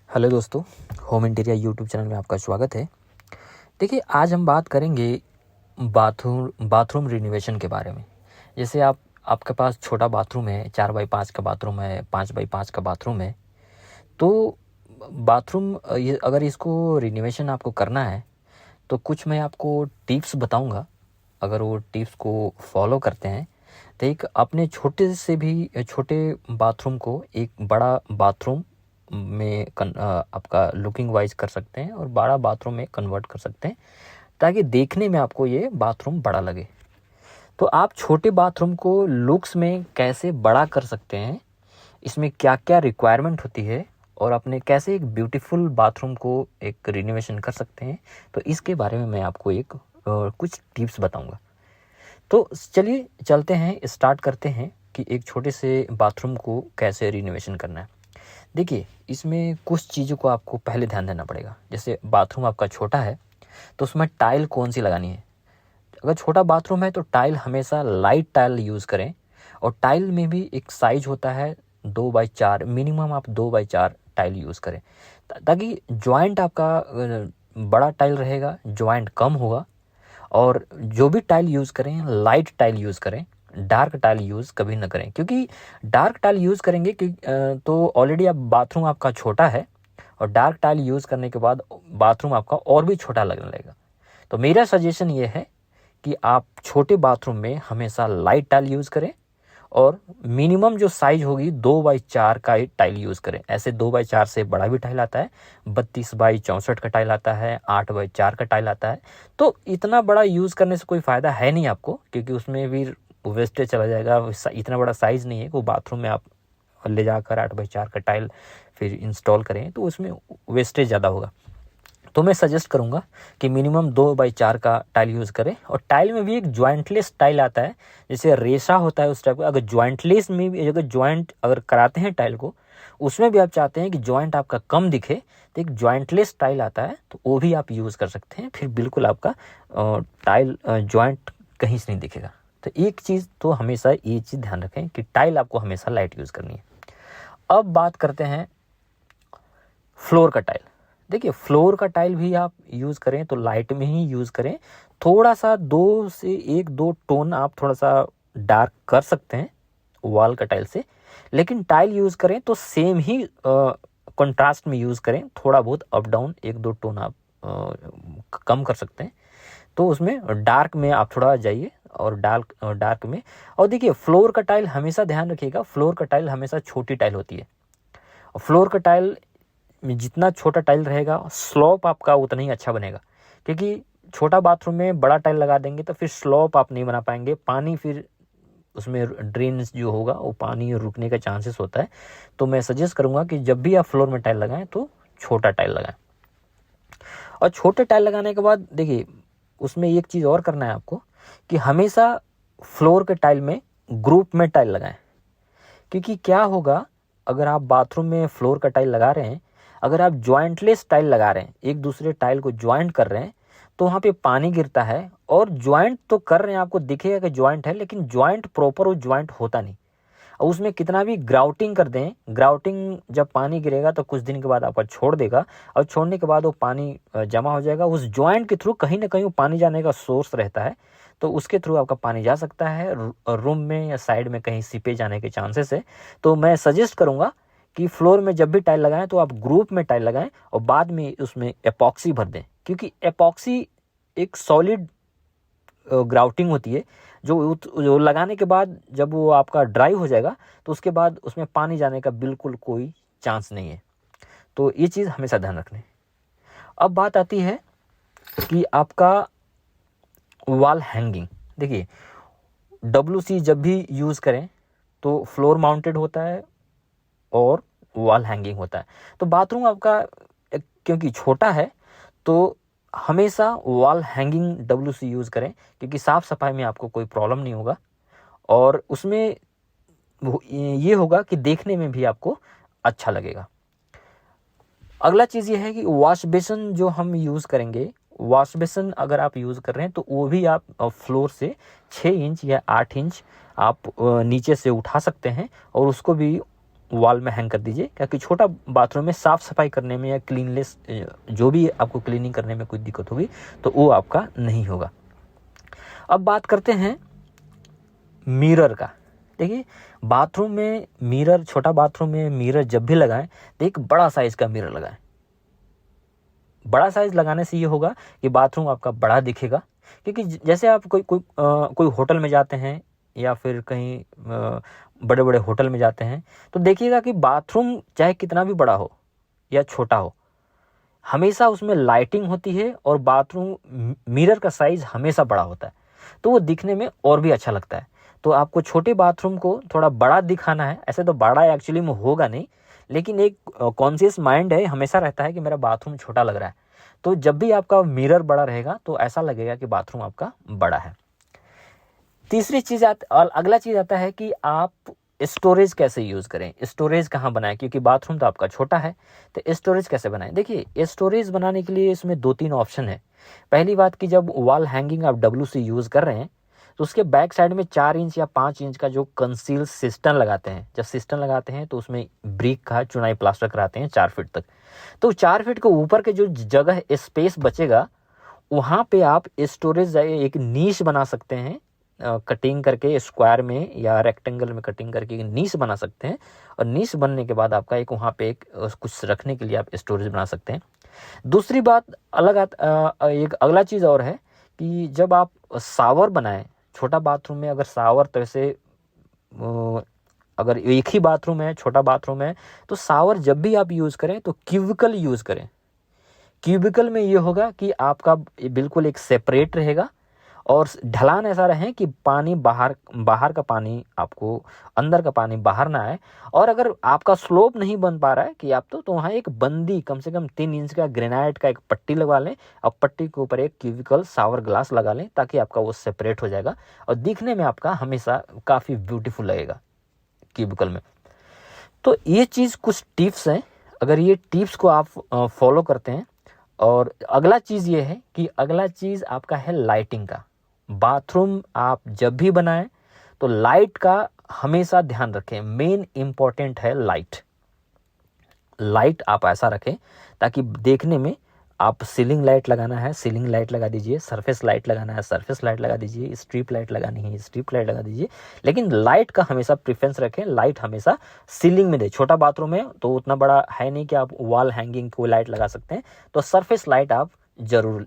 Hello दोस्तों, home interior YouTube channel में आपका स्वागत है। देखिए, आज हम बात करेंगे बाथरूम रिनोवेशन के बारे में। जैसे आपके पास छोटा बाथरूम है, 4x5 का बाथरूम है, 5x5 का बाथरूम है। तो बाथरूम ये अगर इसको रिनोवेशन आपको करना है तो कुछ मैं आपको टिप्स बताऊंगा। अगर वो टिप्स को फॉलो करते हैं तो एक अपने छोटे से भी छोटे बाथरूम को एक बड़ा बाथरूम में आपका लुकिंग वाइज कर सकते हैं और बड़ा बाथरूम में कन्वर्ट कर सकते हैं, ताकि देखने में आपको ये बाथरूम बड़ा लगे। तो आप छोटे बाथरूम को लुक्स में कैसे बड़ा कर सकते हैं, इसमें क्या क्या रिक्वायरमेंट होती है और अपने कैसे एक ब्यूटीफुल बाथरूम को एक रिनोवेशन कर सकते हैं, तो इसके बारे में मैं आपको कुछ टिप्स बताऊंगा। तो चलिए चलते हैं, स्टार्ट करते हैं कि एक छोटे से बाथरूम को कैसे रिनोवेशन करना है। देखिए, इसमें कुछ चीज़ों को आपको पहले ध्यान देना पड़ेगा। जैसे बाथरूम आपका छोटा है तो उसमें टाइल कौन सी लगानी है। अगर छोटा बाथरूम है तो टाइल हमेशा लाइट टाइल यूज़ करें, और टाइल में भी एक साइज होता है 2x4, मिनिमम आप 2x4 टाइल यूज़ करें, ताकि जॉइंट आपका बड़ा टाइल रहेगा, जॉइंट कम होगा। और जो भी टाइल यूज़ करें लाइट टाइल यूज़ करें, डार्क टाइल यूज़ कभी ना करें, क्योंकि डार्क टाइल यूज़ करेंगे कि तो ऑलरेडी अब बाथरूम आपका छोटा है और डार्क टाइल यूज़ करने के बाद बाथरूम आपका और भी छोटा लगने लगेगा। तो मेरा सजेशन ये है कि आप छोटे बाथरूम में हमेशा लाइट टाइल यूज़ करें, और मिनिमम जो साइज होगी 2x4 का ही टाइल यूज़ करें। ऐसे 2x4 से बड़ा भी टाइल आता है, 32x64 का टाइल आता है, 8x4 का टाइल आता है। तो इतना बड़ा यूज़ करने से कोई फ़ायदा है नहीं आपको, क्योंकि उसमें भी वेस्टेज चला जाएगा। इतना बड़ा साइज़ नहीं है कि बाथरूम में आप ले जाकर 8x4 का टाइल फिर इंस्टॉल करें, तो उसमें वेस्टेज ज़्यादा होगा। तो मैं सजेस्ट करूंगा कि मिनिमम 2x4 का टाइल यूज़ करें। और टाइल में भी एक जॉइंटलेस टाइल आता है, जैसे रेशा होता है उस टाइप का। अगर जॉइंटलेस में भी अगर जॉइंट अगर कराते हैं टाइल को, उसमें भी आप चाहते हैं कि जॉइंट आपका कम दिखे, तो एक जॉइंटलेस टाइल आता है, तो वो भी आप यूज़ कर सकते हैं। फिर बिल्कुल आपका टाइल जॉइंट कहीं से नहीं दिखेगा। तो एक चीज़ तो हमेशा ये चीज़ ध्यान रखें कि टाइल आपको हमेशा लाइट यूज़ करनी है। अब बात करते हैं फ्लोर का टाइल। देखिए, फ्लोर का टाइल भी आप यूज़ करें तो लाइट में ही यूज़ करें। थोड़ा सा 1-2 टोन आप थोड़ा सा डार्क कर सकते हैं वॉल का टाइल से, लेकिन टाइल यूज़ करें तो सेम ही कंट्रास्ट में यूज़ करें। थोड़ा बहुत अप डाउन 1-2 टोन आप कम कर सकते हैं। तो उसमें डार्क में आप थोड़ा जाइए, और डार्क में। और देखिए, फ्लोर का टाइल हमेशा ध्यान रखिएगा, फ्लोर का टाइल हमेशा छोटी टाइल होती है। और फ्लोर का टाइल में जितना छोटा टाइल रहेगा, स्लोप आपका उतना ही अच्छा बनेगा। क्योंकि छोटा बाथरूम में बड़ा टाइल लगा देंगे तो फिर स्लोप आप नहीं बना पाएंगे, पानी फिर उसमें ड्रेन जो होगा वो पानी रुकने का चांसेस होता है। तो मैं सजेस्ट करूंगा कि जब भी आप फ्लोर में टाइल लगाएं तो छोटा टाइल लगाएं। और छोटे टाइल लगाने के बाद देखिए, उसमें एक चीज़ और करना है आपको, कि हमेशा फ्लोर के टाइल में ग्रुप में टाइल लगाएं। क्योंकि क्या होगा, अगर आप बाथरूम में फ्लोर का टाइल लगा रहे हैं, अगर आप जॉइंटलेस टाइल लगा रहे हैं, एक दूसरे टाइल को ज्वाइंट कर रहे हैं, तो वहाँ पे पानी गिरता है। और ज्वाइंट तो कर रहे हैं, आपको दिखेगा कि ज्वाइंट है, लेकिन ज्वाइंट प्रॉपर वो ज्वाइंट होता नहीं। और उसमें कितना भी ग्राउटिंग कर दें, ग्राउटिंग जब पानी गिरेगा तो कुछ दिन के बाद आपका छोड़ देगा, और छोड़ने के बाद वो पानी जमा हो जाएगा। उस ज्वाइंट के थ्रू कहीं ना कहीं वो पानी जाने का सोर्स रहता है, तो उसके थ्रू आपका पानी जा सकता है। रूम में या साइड में कहीं सीपेज जाने के चांसेस है। तो मैं सजेस्ट करूंगा कि फ्लोर में जब भी टाइल लगाएं तो आप ग्रुप में टाइल लगाएं, और बाद में उसमें एपॉक्सी भर दें। क्योंकि एपॉक्सी एक सॉलिड ग्राउटिंग होती है, जो लगाने के बाद जब वो आपका ड्राई हो जाएगा तो उसके बाद उसमें पानी जाने का बिल्कुल कोई चांस नहीं है। तो ये चीज़ हमेशा ध्यान रखना है। अब बात आती है कि आपका वॉल हैंगिंग। देखिए, WC जब भी यूज़ करें तो फ्लोर माउंटेड होता है और वॉल हैंगिंग होता है। तो बाथरूम आपका क्योंकि छोटा है, तो हमेशा वॉल हैंगिंग WC यूज़ करें, क्योंकि साफ़ सफाई में आपको कोई प्रॉब्लम नहीं होगा। और उसमें ये होगा कि देखने में भी आपको अच्छा लगेगा। अगला चीज़ ये है कि वॉश बेसिन जो हम यूज़ करेंगे, वॉश बेसिन अगर आप यूज़ कर रहे हैं तो वो भी आप फ्लोर से 6 इंच या 8 इंच आप नीचे से उठा सकते हैं, और उसको भी वॉल में हैंग कर दीजिए, क्योंकि छोटा बाथरूम में साफ़ सफाई करने में या क्लीनलेस जो भी आपको क्लीनिंग करने में कोई दिक्कत होगी तो वो आपका नहीं होगा। अब बात करते हैं मिरर का। देखिए बाथरूम में मिरर, छोटा बाथरूम में मिरर जब भी लगाएं तो एक बड़ा साइज़ का मिरर लगाएं। बड़ा साइज़ लगाने से ये होगा कि बाथरूम आपका बड़ा दिखेगा, क्योंकि जैसे आप कोई होटल में जाते हैं या फिर कहीं बड़े बड़े होटल में जाते हैं तो देखिएगा कि बाथरूम चाहे कितना भी बड़ा हो या छोटा हो, हमेशा उसमें लाइटिंग होती है और बाथरूम मिरर का साइज़ हमेशा बड़ा होता है, तो वो दिखने में और भी अच्छा लगता है। तो आपको छोटे बाथरूम को थोड़ा बड़ा दिखाना है। ऐसे तो बड़ा एक्चुअली में होगा नहीं, लेकिन एक कॉन्शियस माइंड है, हमेशा रहता है कि मेरा बाथरूम छोटा लग रहा है, तो जब भी आपका मिरर बड़ा रहेगा तो ऐसा लगेगा कि बाथरूम आपका बड़ा है। तीसरी चीज़ अगला चीज़ आता है कि आप स्टोरेज कैसे यूज़ करें, स्टोरेज कहाँ बनाएं, क्योंकि बाथरूम तो आपका छोटा है तो स्टोरेज कैसे बनाएं। देखिए स्टोरेज बनाने के लिए इसमें 2-3 ऑप्शन है। पहली बात कि जब वॉल हैंगिंग आप WC यूज़ कर रहे हैं तो उसके बैक साइड में 4 इंच या 5 इंच का जो कंसील सिस्टम लगाते हैं, जब सिस्टम लगाते हैं तो उसमें ब्रिक का चुनाई प्लास्टर कराते हैं 4 फीट तक। तो 4 फीट के ऊपर के जो जगह स्पेस बचेगा वहाँ पे आप स्टोरेज एक नीश बना सकते हैं, कटिंग करके स्क्वायर में या रेक्टेंगल में कटिंग करके एक नीश बना सकते हैं, और नीश बनने के बाद आपका एक वहाँ पे एक कुछ रखने के लिए आप स्टोरेज बना सकते हैं। दूसरी बात एक अगला चीज़ और है कि जब आप शावर बनाएं छोटा बाथरूम में, अगर शावर तो ऐसे अगर एक ही बाथरूम है, छोटा बाथरूम है, तो शावर जब भी आप यूज़ करें तो क्यूबिकल यूज़ करें। क्यूबिकल में ये होगा कि आपका बिल्कुल एक सेपरेट रहेगा और ढलान ऐसा रहे कि पानी बाहर का पानी आपको, अंदर का पानी बाहर ना आए। और अगर आपका स्लोप नहीं बन पा रहा है कि आप तो वहाँ एक बंदी कम से कम 3 इंच का ग्रेनाइट का एक पट्टी लगवा लें और पट्टी के ऊपर एक क्यूबिकल शावर ग्लास लगा लें, ताकि आपका वो सेपरेट हो जाएगा और दिखने में आपका हमेशा काफ़ी ब्यूटीफुल लगेगा क्यूबिकल में। तो ये चीज़ कुछ टिप्स हैं, अगर ये टिप्स को आप फॉलो करते हैं। और अगला चीज़ ये है कि अगला चीज़ आपका है लाइटिंग का। बाथरूम आप जब भी बनाएं तो लाइट का हमेशा ध्यान रखें। मेन इम्पॉर्टेंट है लाइट आप ऐसा रखें ताकि देखने में, आप सीलिंग लाइट लगाना है सीलिंग लाइट लगा दीजिए, सरफेस लाइट लगाना है सरफेस लाइट लगा दीजिए, स्ट्रिप लाइट लगानी है स्ट्रिप लाइट लगा दीजिए, लेकिन लाइट का हमेशा प्रेफरेंस रखें। लाइट हमेशा सीलिंग में दे। छोटा बाथरूम है तो उतना बड़ा है नहीं कि आप वॉल हैंगिंग कोई लाइट लगा सकते हैं, तो सरफेस लाइट आप जरूर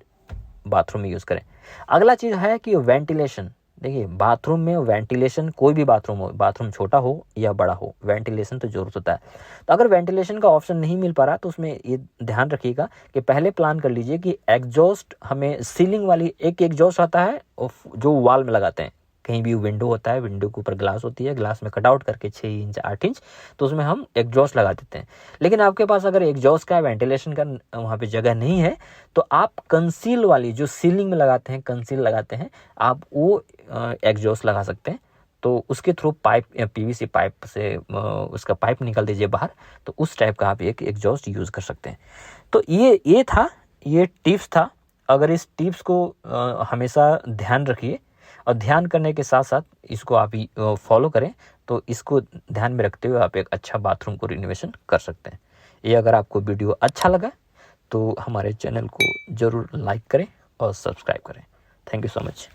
बाथरूम में यूज़ करें। अगला चीज़ है कि वेंटिलेशन। देखिए बाथरूम में वेंटिलेशन, कोई भी बाथरूम हो, बाथरूम छोटा हो या बड़ा हो, वेंटिलेशन तो जरूरत होता है। तो अगर वेंटिलेशन का ऑप्शन नहीं मिल पा रहा तो उसमें ये ध्यान रखिएगा कि पहले प्लान कर लीजिए कि एग्जॉस्ट, हमें सीलिंग वाली एक एग्जॉस्ट आता है जो वॉल में लगाते हैं। कहीं भी विंडो होता है, विंडो के ऊपर ग्लास होती है, ग्लास में कटआउट करके 6 इंच 8 इंच, तो उसमें हम एग्जॉस्ट लगा देते हैं। लेकिन आपके पास अगर एग्जॉस्ट का, वेंटिलेशन का वहाँ पे जगह नहीं है तो आप कंसील वाली जो सीलिंग में लगाते हैं, कंसील लगाते हैं, आप वो एग्जॉस्ट लगा सकते हैं। तो उसके थ्रू पाइप, PVC पाइप से उसका पाइप निकाल दीजिए बाहर, तो उस टाइप का आप एक एग्जॉस्ट यूज़ कर सकते हैं। तो ये टिप्स था। अगर इस टिप्स को हमेशा ध्यान रखिए और ध्यान करने के साथ साथ इसको आप फॉलो करें, तो इसको ध्यान में रखते हुए आप एक अच्छा बाथरूम को रिनोवेशन कर सकते हैं। ये अगर आपको वीडियो अच्छा लगा तो हमारे चैनल को ज़रूर लाइक करें और सब्सक्राइब करें। Thank you so much.